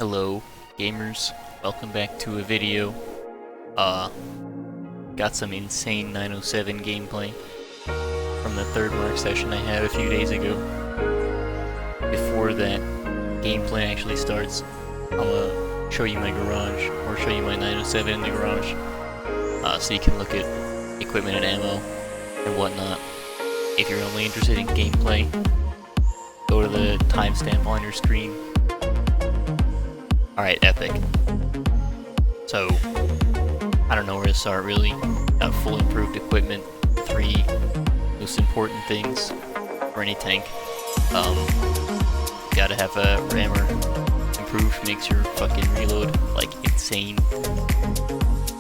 Hello, gamers. Welcome back to a video. Got some insane 907 gameplay from the third mark session I had a few days ago. Before that gameplay actually starts, I'm gonna show you my garage, or show you my 907 in the garage, so you can look at equipment and ammo and whatnot. If you're only interested in gameplay, go to the timestamp on your screen. Alright, epic. So, I don't know where to start really. Got full improved equipment, 3 most important things for any tank. Gotta have a rammer. Improved makes your fucking reload like insane.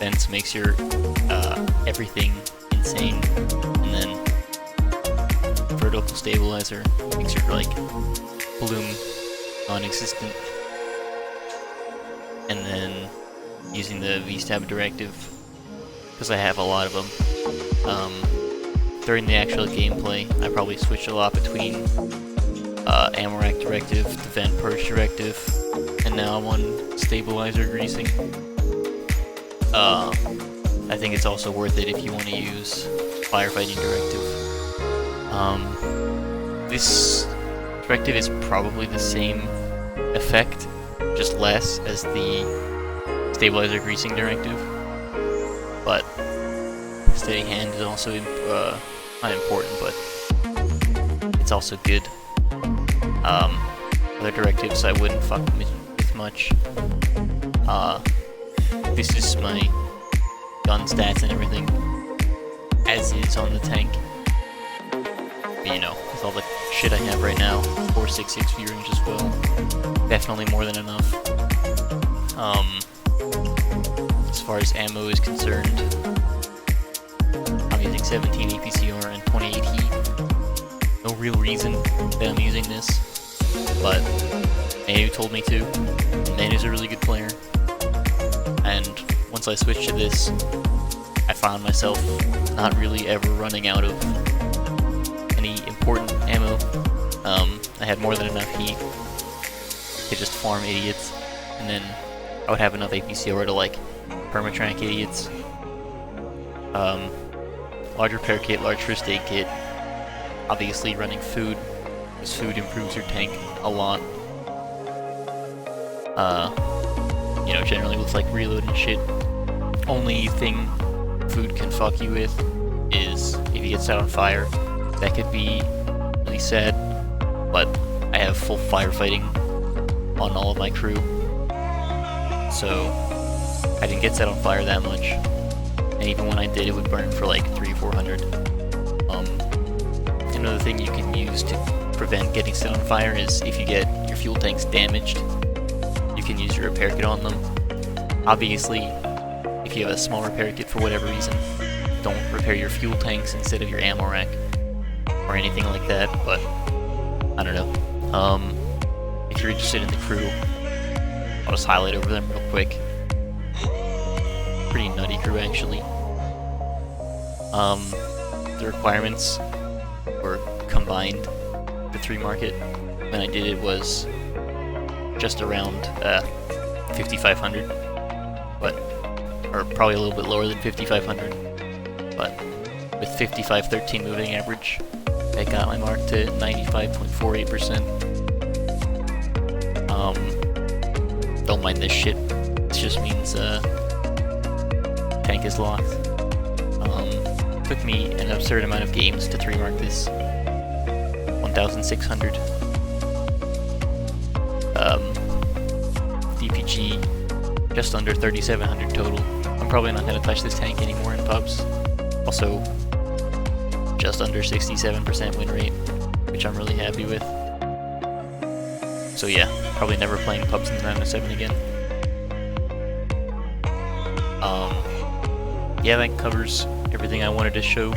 Fence makes your everything insane. And then vertical stabilizer makes your like bloom non-existent. And then using the V-stab directive, because I have a lot of them. During the actual gameplay, I probably switched a lot between ammo rack directive, the vent purge directive, and now I'm on stabilizer greasing. I think it's also worth it if you want to use firefighting directive. This directive is probably the same effect, just less, as the stabilizer greasing directive, but steady hand is also not important, but it's also good. Other directives I wouldn't fuck with much. This is my gun stats and everything as is on the tank. But, you know, with all the shit I have right now, 4.66 view range as well. Definitely more than enough. As far as ammo is concerned, I'm using 17 APCR and 28 heat. No real reason that I'm using this, but Manu told me to. Manu's a really good player, and once I switched to this, I found myself not really ever running out of any important ammo. I had more than enough heat to just farm idiots, and then I would have enough APCR to like permatrank idiots. Large repair kit, large first aid kit. Obviously running food, because food improves your tank a lot. You know, generally with like reload and shit. Only thing food can fuck you with is if you get set on fire. That could be really sad, but I have full firefighting on all of my crew, so I didn't get set on fire that much, and even when I did, it would burn for like 300-400. Another thing you can use to prevent getting set on fire is if you get your fuel tanks damaged, you can use your repair kit on them. Obviously, if you have a small repair kit for whatever reason, don't repair your fuel tanks instead of your ammo rack or anything like that, but I don't know. If you're interested in the crew, I'll just highlight over them real quick. Pretty nutty crew, actually. The requirements were combined. The 3 market, when I did it, was just around 5,500, but or probably a little bit lower than 5,500. But with 5513 moving average, I got my mark to 95.48%. Don't mind this shit. This just means tank is locked. Took me an absurd amount of games to 3-mark this. 1,600. DPG just under 3,700 total. I'm probably not gonna touch this tank anymore in pubs. Also, just under 67% win rate, which I'm really happy with. So yeah, probably never playing pubs in the 907 again. Yeah, that covers everything I wanted to show.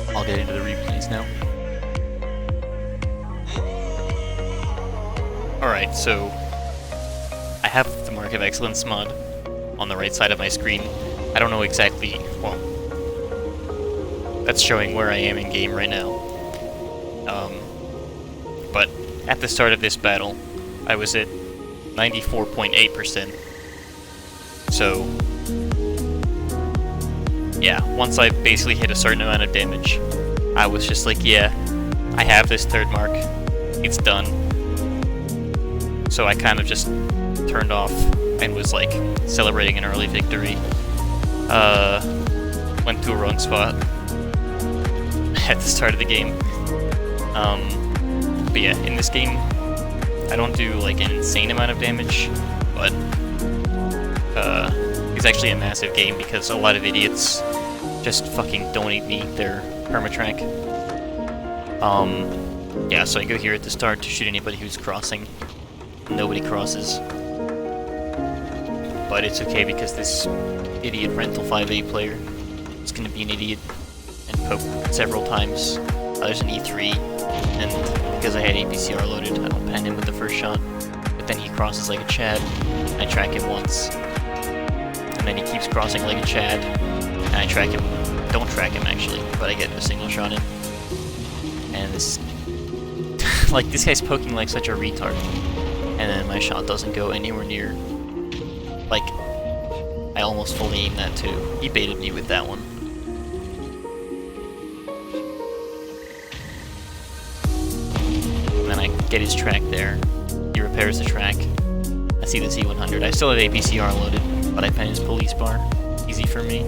I'll get into the replays now. Alright, so I have the Mark of Excellence mod on the right side of my screen. I don't know exactly, well, that's showing where I am in game right now. But at the start of this battle, I was at 94.8%. So, yeah, once I basically hit a certain amount of damage, I was just like, yeah, I have this third mark, it's done. So I kind of just turned off and was like celebrating an early victory. Went to a wrong spot at the start of the game. But yeah, in this game, I don't do like an insane amount of damage, but it's actually a massive game because a lot of idiots just fucking donate me their permatrack. Yeah, so I go here at the start to shoot anybody who's crossing. Nobody crosses. But it's okay because this idiot Rental 5A player is going to be an idiot and poke several times. There's an E3, and because I had APCR loaded, I don't pen him with the first shot. But then he crosses like a Chad, I track him once. And then he keeps crossing like a Chad, and I track him. Don't track him actually, but I get a single shot in. And this, like, this guy's poking like such a retard. And then my shot doesn't go anywhere near. Like, I almost fully aimed that too. He baited me with that one. And then I get his track there. He repairs the track. I see the Z100. I still have APCR loaded, but I pen his police bar. Easy for me.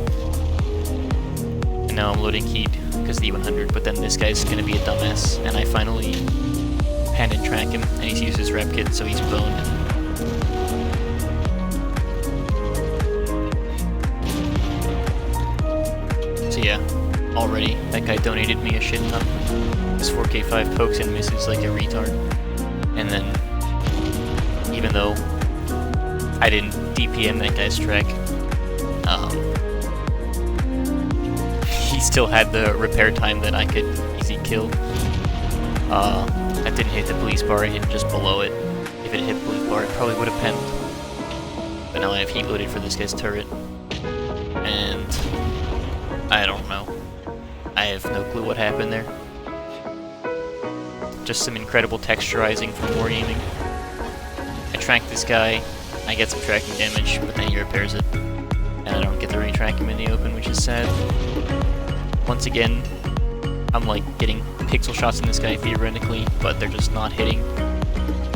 And now I'm loading heat because the E100, but then this guy's gonna be a dumbass, and I finally pen and track him, and he's used his rep kit, so he's boned. So yeah, already, that guy donated me a shit ton. This 4K5 pokes and misses like a retard. And then, even though I didn't DPM that guy's track, he still had the repair time that I could easy kill. I didn't hit the police bar, I hit just below it. If it hit the police bar, it probably would have penned. But now I have heat loaded for this guy's turret. And I don't know. I have no clue what happened there. Just some incredible texturizing from wargaming. I track this guy, I get some tracking damage, but then he repairs it. And I don't get to re-track him in the open, which is sad. Once again, I'm like getting pixel shots in this guy theoretically, but they're just not hitting.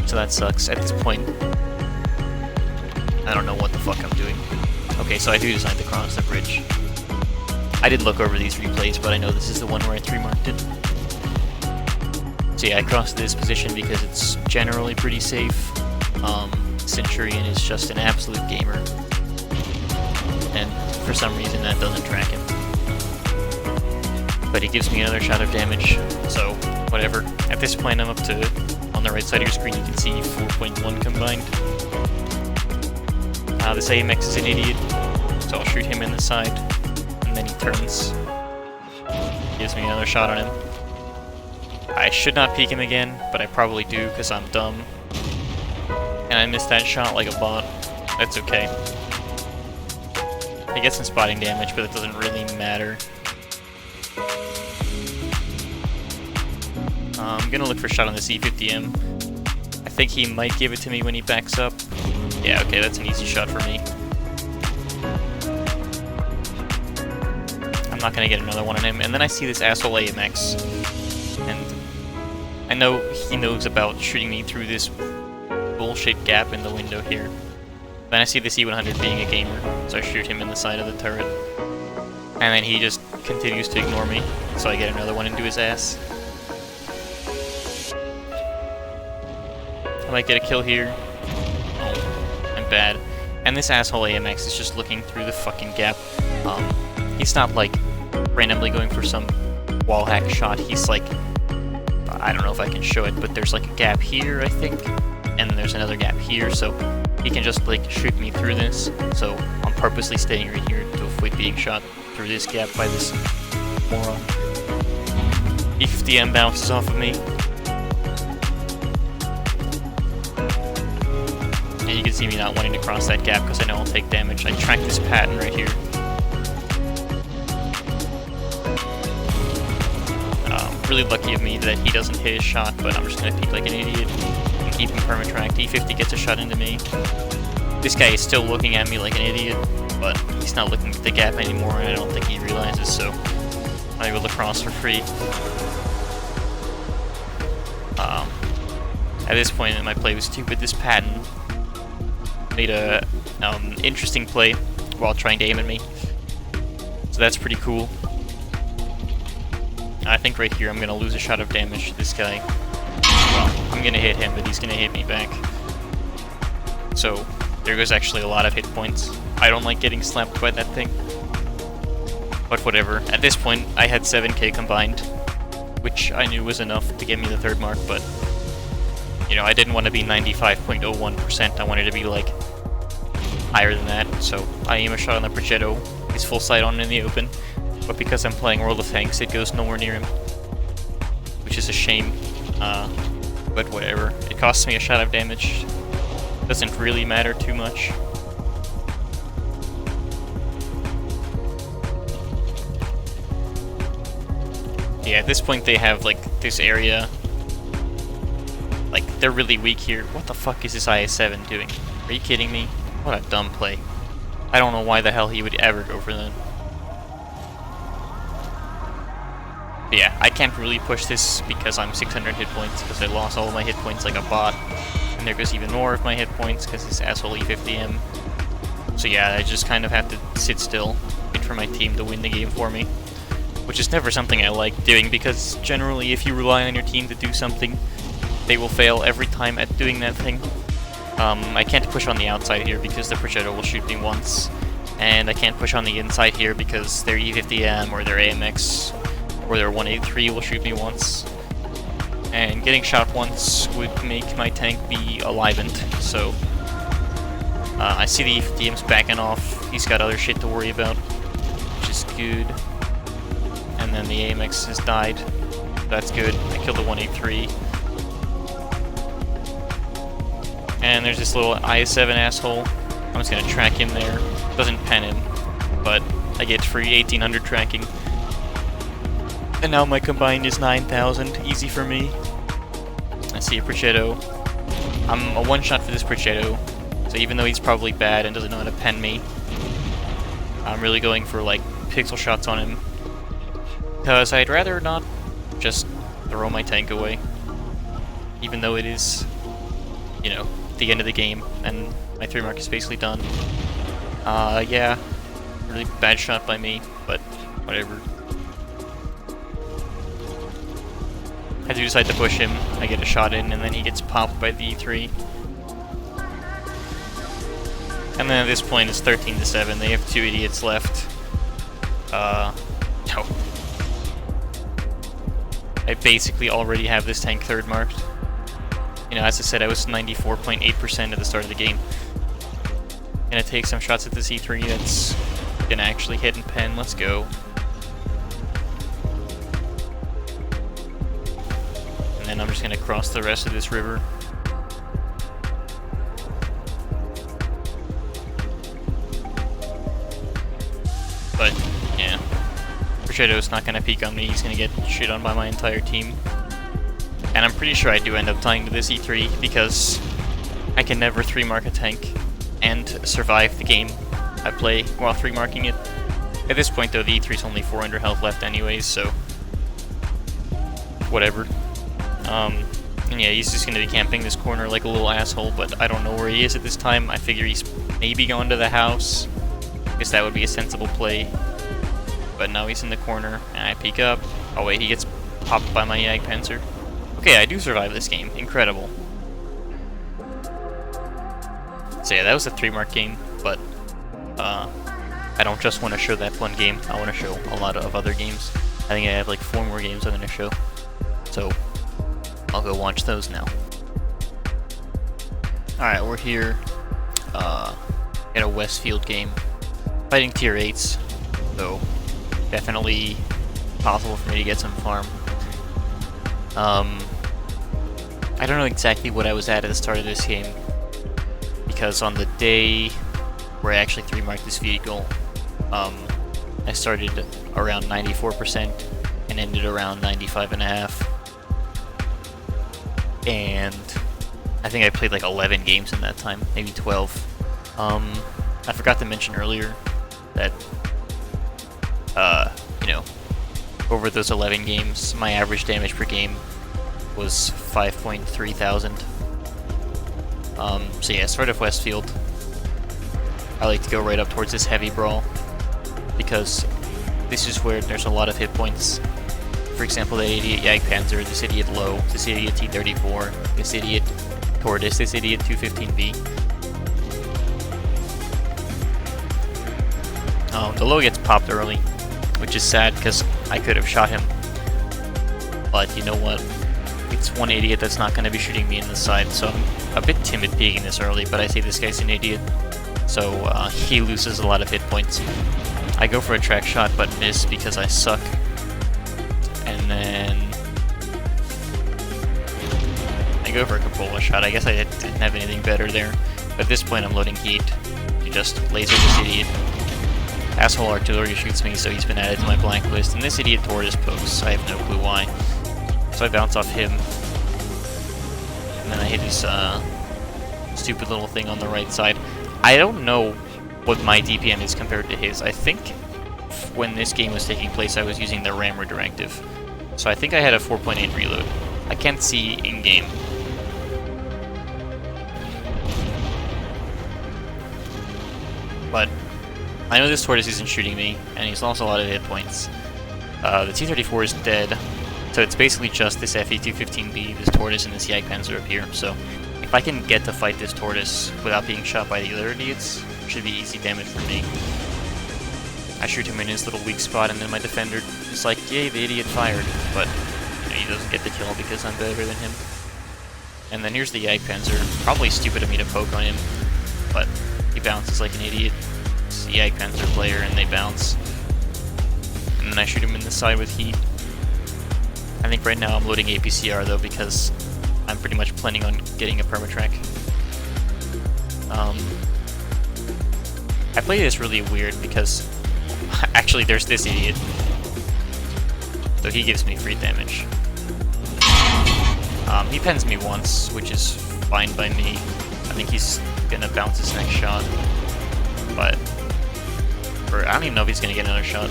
So that sucks. At this point, I don't know what the fuck I'm doing. Okay, so I do decide to cross the bridge. I did look over these replays, but I know this is the one where I 3-marked it. So yeah, I crossed this position because it's generally pretty safe. Centurion is just an absolute gamer. And for some reason that doesn't track him. But he gives me another shot of damage, so whatever. At this point I'm up to, on the right side of your screen you can see 4.1 combined. This AMX is an idiot, so I'll shoot him in the side, and then he turns. Gives me another shot on him. I should not peek him again, but I probably do because I'm dumb. And I missed that shot like a bot. That's okay. I get some spotting damage, but it doesn't really matter. I'm gonna look for a shot on the C50M. I think he might give it to me when he backs up. Yeah, okay, that's an easy shot for me. I'm not gonna get another one on him. And then I see this asshole AMX. And I know he knows about shooting me through this bullshit gap in the window here. Then I see the C100 being a gamer, so I shoot him in the side of the turret. And then he just continues to ignore me, so I get another one into his ass. I might get a kill here. Oh, I'm bad. And this asshole AMX is just looking through the fucking gap. He's not like randomly going for some wall hack shot. He's like, I don't know if I can show it, but there's like a gap here, I think. And then there's another gap here, so he can just like shoot me through this. So I'm purposely staying right here to avoid being shot through this gap by this moron. E50M bounces off of me. And you can see me not wanting to cross that gap because I know I'll take damage. I track this pattern right here. Really lucky of me that he doesn't hit his shot, but I'm just gonna peek like an idiot and keep him permatracked. E50 gets a shot into me. This guy is still looking at me like an idiot, but he's not looking at the gap anymore, and I don't think he realizes, so I'm able to cross for free. At this point, my play was stupid. This Patton made a interesting play while trying to aim at me, so that's pretty cool. I think right here I'm gonna lose a shot of damage to this guy. Well, I'm gonna hit him, but he's gonna hit me back. So there goes actually a lot of hit points. I don't like getting slapped by that thing, but whatever. At this point, I had 7k combined, which I knew was enough to get me the third mark, but you know, I didn't want to be 95.01%. I wanted to be like higher than that. So I aim a shot on the Progetto. He's full sight on in the open, but because I'm playing World of Tanks, it goes nowhere near him, which is a shame. But whatever. It costs me a shot of damage. Doesn't really matter too much. Yeah, at this point they have like this area. Like, they're really weak here. What the fuck is this IS-7 doing? Are you kidding me? What a dumb play. I don't know why the hell he would ever go for that. But yeah, I can't really push this because I'm 600 hit points, because I lost all of my hit points like a bot. And there goes even more of my hit points because this asshole E50M. So yeah, I just kind of have to sit still, wait for my team to win the game for me. Which is never something I like doing, because generally if you rely on your team to do something, they will fail every time at doing that thing. I can't push on the outside here because the Progetto will shoot me once. And I can't push on the inside here because their E50M or their AMX or their 183 will shoot me once. And getting shot once would make my tank be alivened, so I see the E50M's backing off. He's got other shit to worry about, which is good. And then the AMX has died. That's good. I killed the 183. And there's this little IS-7 asshole. I'm just gonna track him there. Doesn't pen him, but I get free 1800 tracking. And now my combined is 9,000. Easy for me. I see a Progetto. I'm a one-shot for this Progetto, so even though he's probably bad and doesn't know how to pen me, I'm really going for like pixel shots on him, because I'd rather not just throw my tank away, even though it is, you know, the end of the game and my 3 mark is basically done. Yeah, really bad shot by me, but whatever. I do decide to push him, I get a shot in, and then he gets popped by the E3. And then at this point it's 13-7, they have 2 idiots left. No. I basically already have this tank third marked. You know, as I said, I was 94.8% at the start of the game. Gonna take some shots at this E3 that's gonna actually hit and pen, let's go. And then I'm just gonna cross the rest of this river. But, yeah. Progetto's not gonna peek on me, he's gonna get shit on by my entire team. And I'm pretty sure I do end up dying to this E3, because I can never 3-mark a tank and survive the game I play while 3-marking it. At this point though, the E3's only 400 health left anyways, so whatever. And yeah, he's just gonna be camping this corner like a little asshole, but I don't know where he is at this time. I figure he's maybe gone to the house, because that would be a sensible play. But now he's in the corner, and I peek up. Oh wait, he gets popped by my Jagdpanzer. Okay, I do survive this game. Incredible. So yeah, that was a 3-mark game, but I don't just want to show that one game. I want to show a lot of other games. I think I have like 4 more games I'm going to show. So I'll go watch those now. Alright, we're here at a Westfield game. Fighting tier 8s, so definitely possible for me to get some farm. I don't know exactly what I was at the start of this game, because on the day where I actually 3-marked this vehicle, I started around 94% and ended around 95.5%. And I think I played like 11 games in that time, maybe 12. I forgot to mention earlier that, you know, over those 11 games, my average damage per game was 5.3 thousand. So yeah, start of Westfield. I like to go right up towards this heavy brawl because this is where there's a lot of hit points. For example, that idiot Jagdpanzer, this idiot Low, this idiot T-34, this idiot Tortoise, this idiot 215B. The Low gets popped early, which is sad because I could have shot him. But you know what? It's one idiot that's not going to be shooting me in the side, so I'm a bit timid peeking this early, but I say this guy's an idiot. So he loses a lot of hit points. I go for a track shot but miss because I suck. And then I go for a cupola shot. I guess I didn't have anything better there. But at this point I'm loading heat to just laser this idiot. Asshole artillery shoots me, so he's been added to my blank list. And this idiot Tortoise pokes. I have no clue why. So I bounce off him. And then I hit his stupid little thing on the right side. I don't know what my DPM is compared to his. I think when this game was taking place, I was using the rammer directive. So I think I had a 4.8 reload. I can't see in-game. But I know this Tortoise isn't shooting me, and he's lost a lot of hit points. The T-34 is dead, so it's basically just this FE-215B, this Tortoise, and this Jagdpanzer up here. So if I can get to fight this Tortoise without being shot by the other idiots, it should be easy damage for me. I shoot him in his little weak spot, and then my defender is like, yay, the idiot fired. But you know, he doesn't get the kill because I'm better than him. And then here's the Jagdpanzer. Probably stupid of me to poke on him, but he bounces like an idiot. It's the Jagdpanzer player, and they bounce. And then I shoot him in the side with heat. I think right now I'm loading APCR though because I'm pretty much planning on getting a permatrack. I play this really weird because actually there's this idiot. So he gives me free damage. He pens me once, which is fine by me. I think he's gonna bounce his next shot. But or I don't even know if he's gonna get another shot.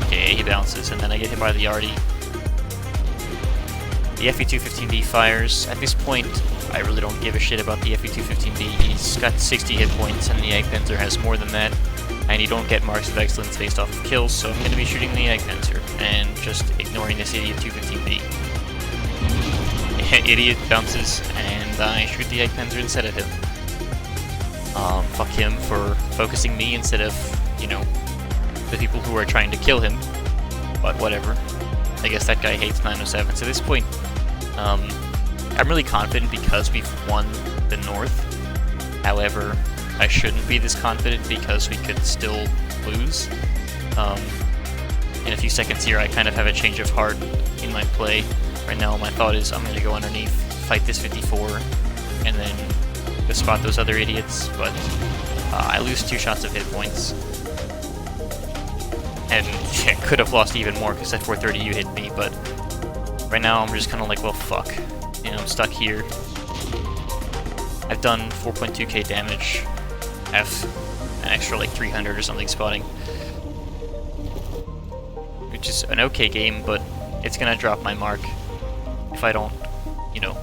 Okay, he bounces, and then I get hit by the Arty. The FE-215B fires. At this point, I really don't give a shit about the FE-215B. He's got 60 hit points, and the Jagdpanzer has more than that. And you don't get marks of excellence based off of kills, so I'm going to be shooting the Jagdpanzer and just ignoring this idiot 215B. Idiot bounces, and I shoot the Jagdpanzer instead of him. Fuck him for focusing me instead of, you know, the people who are trying to kill him. But whatever. I guess that guy hates 907. So at this point, I'm really confident because we've won the North. However, I shouldn't be this confident because we could still lose. In a few seconds here, I kind of have a change of heart in my play. Right now, my thought is I'm going to go underneath, fight this 54, and then go spot those other idiots. But I lose 2 shots of hit points. And yeah, could have lost even more because that 430U hit me, but right now I'm just kind of like, well, fuck. You know, I'm stuck here. I've done 4.2k damage. I have an extra like 300 or something spotting. Which is an okay game, but it's gonna drop my mark if I don't, you know,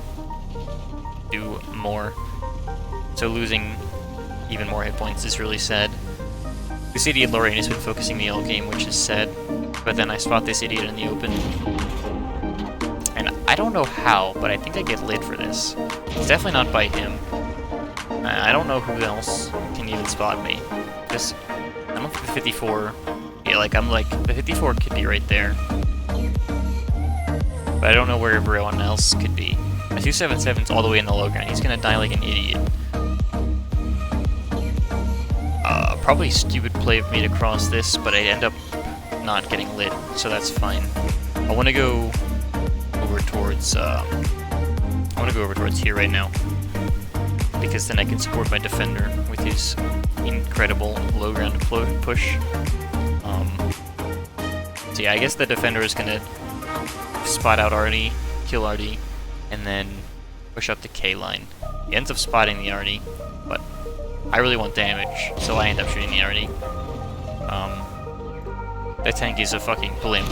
do more. So losing even more hit points is really sad. This idiot Lorraine has been focusing me all game, which is sad, but then I spot this idiot in the open. And I don't know how, but I think I get lit for this. It's definitely not by him. I don't know who else can even spot me. Because I don't think the 54... Yeah, like, I'm like, the 54 could be right there. But I don't know where everyone else could be. My 277's all the way in the low ground. He's gonna die like an idiot. Probably a stupid play of me to cross this, but I end up not getting lit, so that's fine. I want to go over towards here right now, because then I can support my defender with his incredible low ground push. So yeah, I guess the defender is gonna spot out Arty, kill Arty, and then push up the K line. He ends up spotting the RD, but I really want damage, so I end up shooting the RD. That tank is a fucking blimp,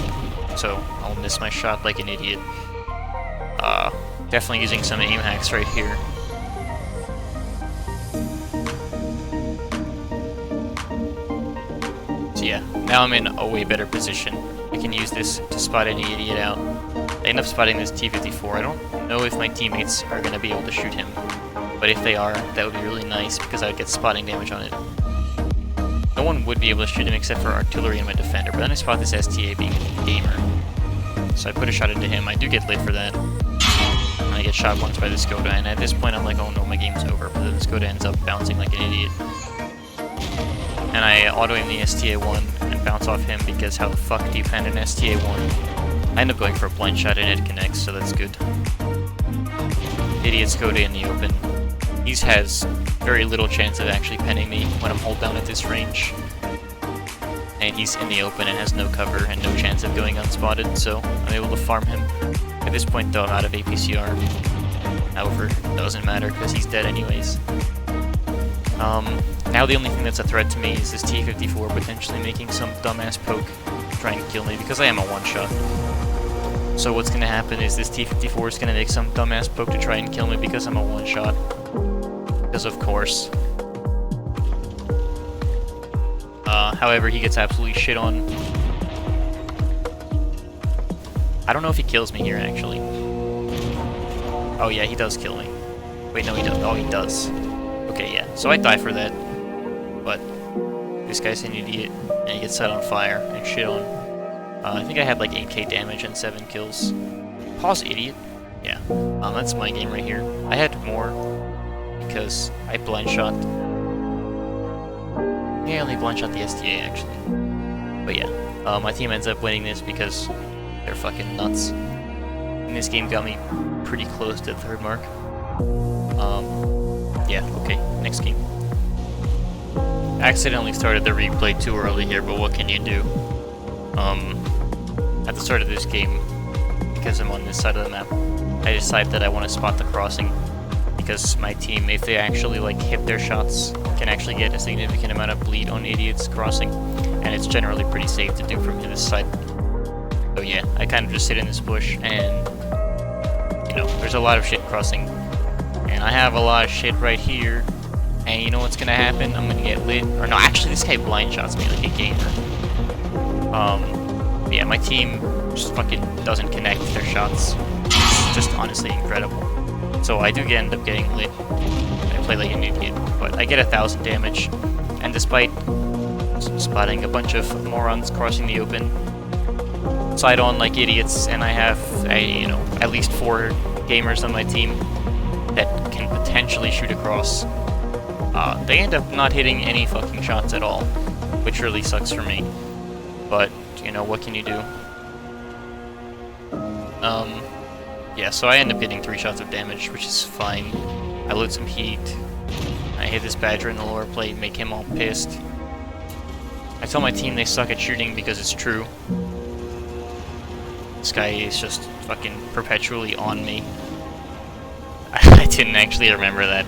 so I'll miss my shot like an idiot. Definitely using some aim hacks right here. So yeah, now I'm in a way better position. I can use this to spot any idiot out. I end up spotting this T-54. I don't know if my teammates are going to be able to shoot him, but if they are, that would be really nice because I would get spotting damage on it. No one would be able to shoot him except for artillery and my defender, but then I spot this STA being a gamer. So I put a shot into him. I do get lit for that. And I get shot once by the Skoda, and at this point I'm like, oh no, my game's over, but then the Skoda ends up bouncing like an idiot. And I auto-aim the STA-1 and bounce off him because how the fuck do you pen an STA-1? I end up going for a blind shot and it connects, so that's good. Idiot Skoda in the open. He has very little chance of actually penning me when I'm hold down at this range. And he's in the open and has no cover and no chance of going unspotted, so I'm able to farm him. At this point though, I'm out of APCR. However, it doesn't matter because he's dead anyways. Now the only thing that's a threat to me is this T-54 potentially making some dumbass poke trying to kill me because I am a one-shot. So what's going to happen is this T-54 is going to make some dumbass poke to try and kill me because I'm a one-shot. Because of course. However, he gets absolutely shit on. I don't know if he kills me here, actually. Oh yeah, he does kill me. Wait, no he doesn't. Oh, he does. Okay, yeah. So I die for that. But this guy's an idiot, and he gets set on fire and shit on. I think I had like 8k damage and 7 kills. Pause, idiot. Yeah, that's my game right here. I had more because I blind shot. Yeah, I only blind shot the STA actually. But yeah, my team ends up winning this because they're fucking nuts. And this game got me pretty close to the third mark. Yeah, okay, next game. Accidentally started the replay too early here, but what can you do? At the start of this game, because I'm on this side of the map, I decide that I want to spot the crossing because my team, if they actually like hit their shots, can actually get a significant amount of bleed on idiots crossing, and it's generally pretty safe to do from this side. So yeah, I kind of just sit in this bush, and you know, there's a lot of shit crossing, and I have a lot of shit right here, and you know what's gonna happen? I'm gonna get lit. Or no, actually, this guy blind shots me like a gamer. Yeah, my team just fucking doesn't connect their shots. It's just honestly incredible. So I do end up getting lit. I play like an idiot, but I get 1,000 damage. And despite spotting a bunch of morons crossing the open, side on like idiots, and I have you know, at least 4 gamers on my team that can potentially shoot across. They end up not hitting any fucking shots at all, which really sucks for me. But you know, what can you do? Yeah, so I end up getting 3 shots of damage, which is fine. I load some heat. I hit this badger in the lower plate, make him all pissed. I tell my team they suck at shooting because it's true. This guy is just fucking perpetually on me. I didn't actually remember that.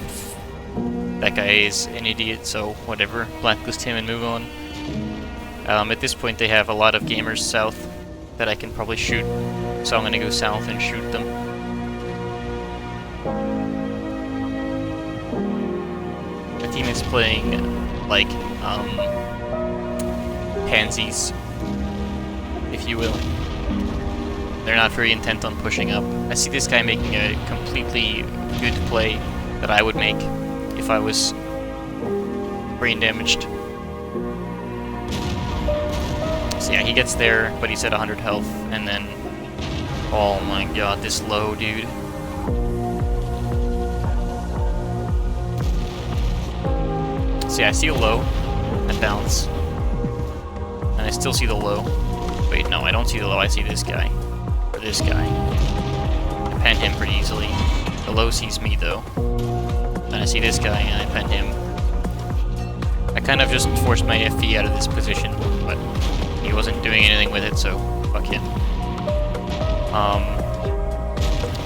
That guy is an idiot, so whatever. Blacklist him and move on. At this point they have a lot of gamers south that I can probably shoot, so I'm gonna go south and shoot them. The team is playing like pansies, if you will. They're not very intent on pushing up. I see this guy making a completely good play that I would make if I was brain damaged. So yeah, he gets there, but he's at 100 health, and then... Oh my god, this low, dude. So yeah, I see a low, I bounce. And I still see the low. Wait, no, I don't see the low, I see this guy. Or this guy. I pen him pretty easily. The low sees me, though. Then I see this guy, and I pen him. I kind of just forced my FV out of this position, but he wasn't doing anything with it, so fuck him.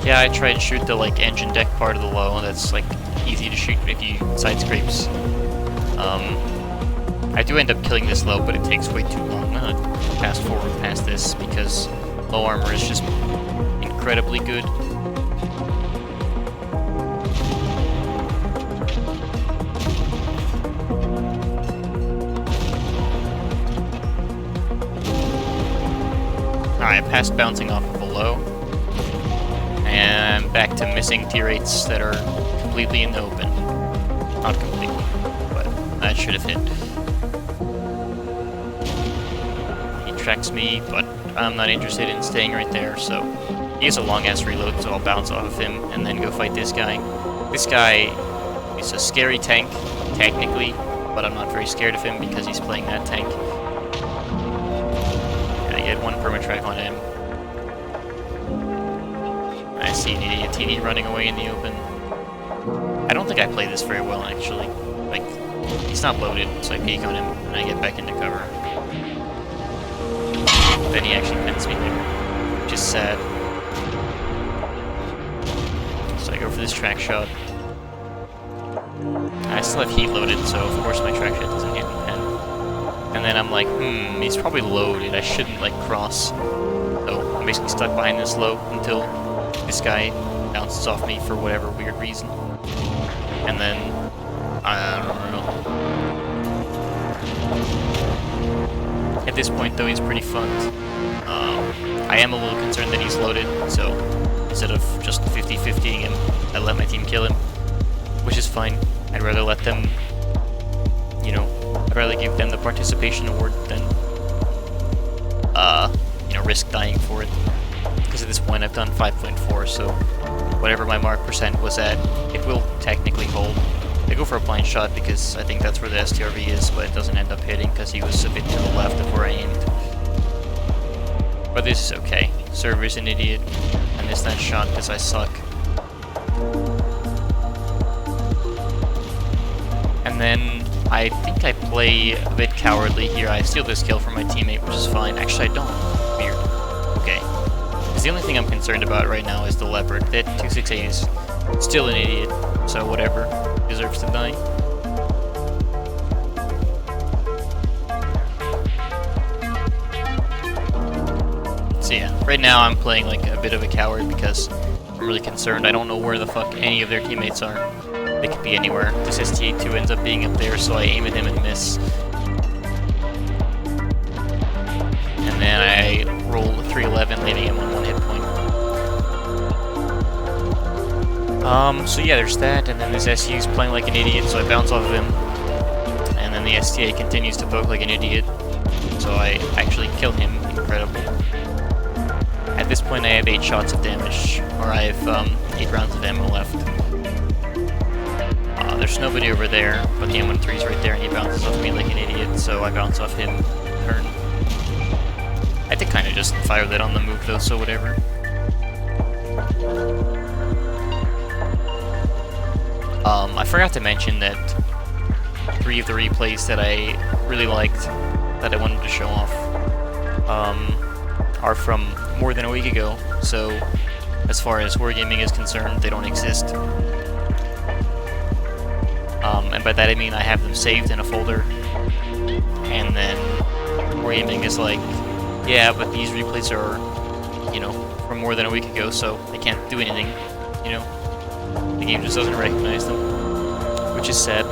Yeah, I try and shoot the like engine deck part of the low. That's like easy to shoot if you side scrapes. I do end up killing this low, but it takes way too long. I'm gonna fast forward past this because low armor is just incredibly good. Alright, past bouncing off of below. And back to missing tier 8s that are completely in the open. Not completely, but that should have hit. He tracks me, but I'm not interested in staying right there, so he has a long-ass reload, so I'll bounce off of him and then go fight this guy. This guy is a scary tank, technically, but I'm not very scared of him because he's playing that tank. I get one permatrack on him. I see an idiot TD running away in the open. I don't think I play this very well, actually. Like, he's not loaded, so I peek on him, and I get back into cover. Then he actually pins me there, which is sad. So I go for this track shot. I still have heat loaded, so of course my track shot doesn't hit the pen. And then I'm like, he's probably loaded, I shouldn't, like, cross. So I'm basically stuck behind this low until this guy bounces off me for whatever weird reason. And then, I don't know. At this point, though, he's pretty fucked. I am a little concerned that he's loaded, so instead of just 50-50ing him, I let my team kill him, which is fine. I'd rather let them, you know, I'd rather give them the participation award than, you know, risk dying for it. Because at this point I've done 5.4, so whatever my mark percent was at, it will technically hold. I go for a blind shot because I think that's where the STRV is, but it doesn't end up hitting because he was a bit to the left of where I aimed. But this is okay. Server's an idiot. I missed that shot because I suck. And then I think I play a bit cowardly here. I steal this kill from my teammate, which is fine. Actually, I don't. Weird. Okay. Because the only thing I'm concerned about right now is the leopard. That 268 is still an idiot, so whatever. Deserves to die. So yeah, right now I'm playing like a bit of a coward because I'm really concerned. I don't know where the fuck any of their teammates are. They could be anywhere. This STA2 ends up being up there, so I aim at him and miss. And then I roll a 311, leaving him on 1 hit point. So yeah, there's that, and then this SU's playing like an idiot, so I bounce off of him. And then the STA continues to poke like an idiot, so I actually kill him. Incredible. At this point I have 8 shots of damage, or I have 8 rounds of ammo left. There's nobody over there, but the M13 is right there and he bounces off me like an idiot, so I bounce off him. Turn. I had to kind of just fire that on the move though, so whatever. I forgot to mention that 3 of the replays that I really liked, that I wanted to show off, are from more than a week ago, so as far as wargaming is concerned, they don't exist. And by that I mean I have them saved in a folder, and then wargaming is like, yeah, but these replays are, you know, from more than a week ago, so I can't do anything, you know? The game just doesn't recognize them, which is sad,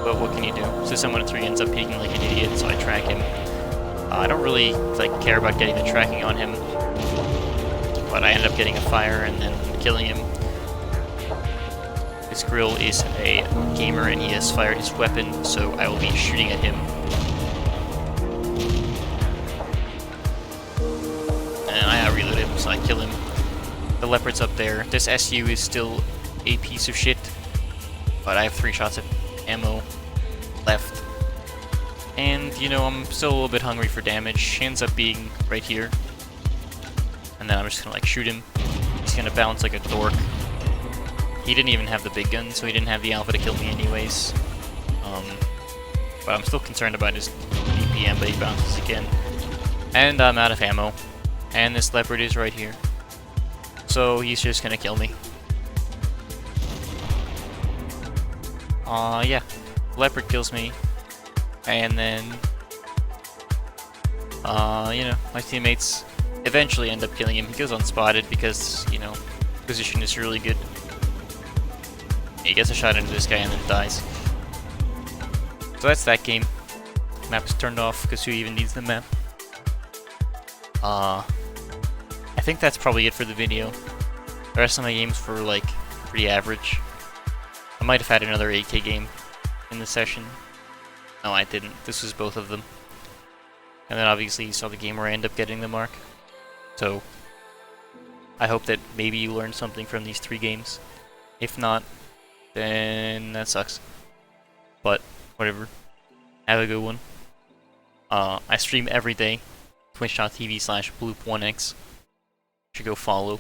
but what can you do? So someone at 3 ends up peeking like an idiot, so I track him. I don't really like care about getting the tracking on him, but I end up getting a fire and then killing him. This grill is a gamer and he has fired his weapon, so I will be shooting at him. And I reload him, so I kill him. The leopard's up there. This SU is still a piece of shit, but I have 3 shots of ammo left. And, you know, I'm still a little bit hungry for damage. He ends up being right here. And then I'm just gonna, like, shoot him. He's gonna bounce like a dork. He didn't even have the big gun, so he didn't have the alpha to kill me anyways. But I'm still concerned about his DPM, but he bounces again. And I'm out of ammo. And this leopard is right here. So he's just gonna kill me. Yeah. Leopard kills me. And then, you know, my teammates eventually end up killing him. He goes unspotted because, you know, position is really good. He gets a shot into this guy and then dies. So that's that game. Map is turned off because who even needs the map? I think that's probably it for the video. The rest of my games were like pretty average. I might have had another 8K game in the session. No, I didn't. This was both of them. And then obviously you saw the game where I end up getting the mark. So I hope that maybe you learned something from these 3 games. If not, then that sucks. But whatever. Have a good one. I stream every day. Twitch.tv/bloop1x. You should go follow.